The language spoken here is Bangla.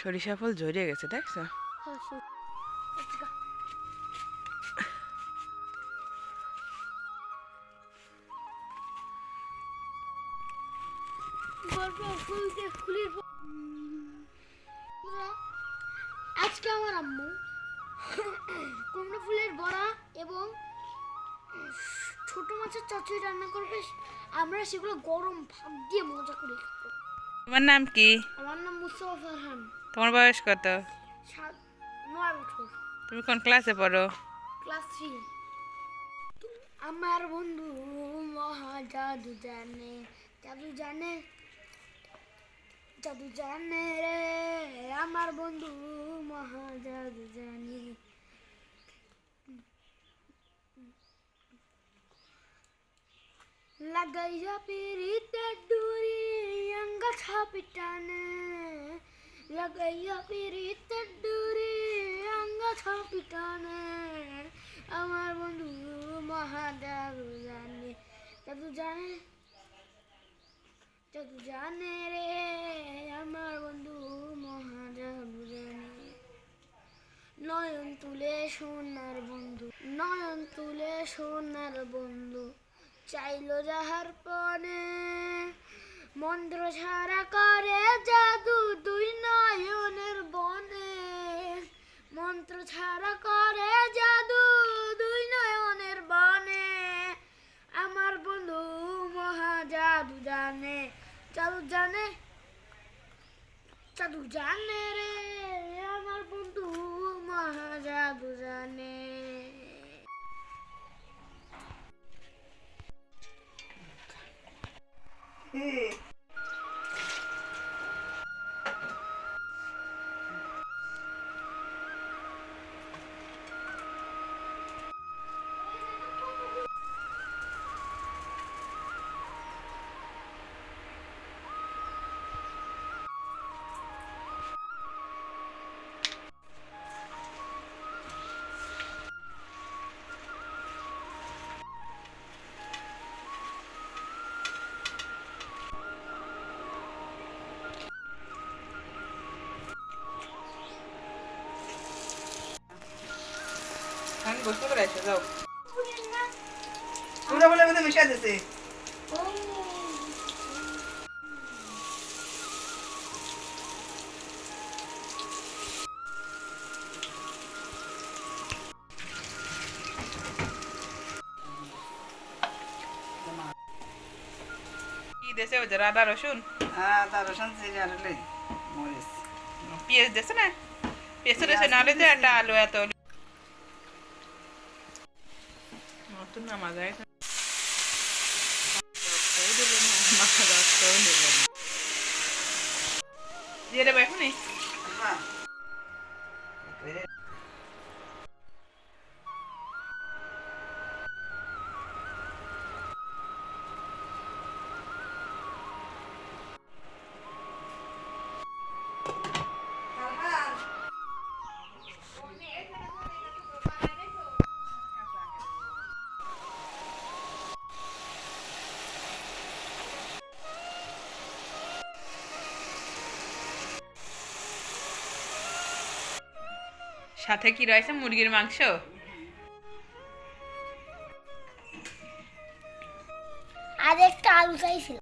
সরিষা ফুল ঝরিয়ে গেছে, দেখছো? আজকে আমার আম্মু কুমড়ো ফুলের বড়া এবং ছোট মাছের চচ্চড়ি রান্না করবে। আমরা সেগুলো গরম ভাত দিয়ে মজা করে খাবো। তোমার নাম কি? আমার নাম মুস্তাফা ফারহান। তোমার বয়স কত? 9 বছর। তুমি কোন ক্লাসে পড়ো? ক্লাস 3। আমার বন্ধু মহা জাদু জানে, জাদু জানে, জাদু জানে রে। আমার বন্ধু মহা জাদু জানে। লাগাইয়া পিরিতে ডুরি আঙ্গাছা পিটানে, লাগাইয়া পিরিতে ডুরি আঙ্গাছা পিটানে। আমার বন্ধু মহা জাদু জানে, জাদু জানে, জাদু জানে রে। আমার বন্ধু মহা জাদু জানে। নয়ন তুলে সোনার বন্ধু, নয়ন তুলে সোনার বন্ধু, চাইলো যাহার পনে, মন্ত্র ছাড়া করে জাদু দুই নয়নের বনে, মন্ত্র ছাড়া করে জাদু দুই নয়নের বনে। আমার বন্ধু মহা জাদু জানে, জাদু জানে, জাদু জানে রে। আমার বন্ধু মহা জাদু জানে। আমি বসতে করে এসে যাও। পুরো বলে মধ্যে মিশিয়ে দিছে। কি দেশে ওই যে আদা রসুন? হ্যাঁ, আদা রসুন জিরা আর হলে মরিচ। পেঁয়াজ দেছে না? পেঁয়াজ দেছে না হলে তো একটা আলু এত নতুন না মজা হয়। দিয়ে দেবো এখনই? হ্যাঁ। সাথে কি রয়েছে? মুরগির মাংস। আর একটা আলু চাইছিল।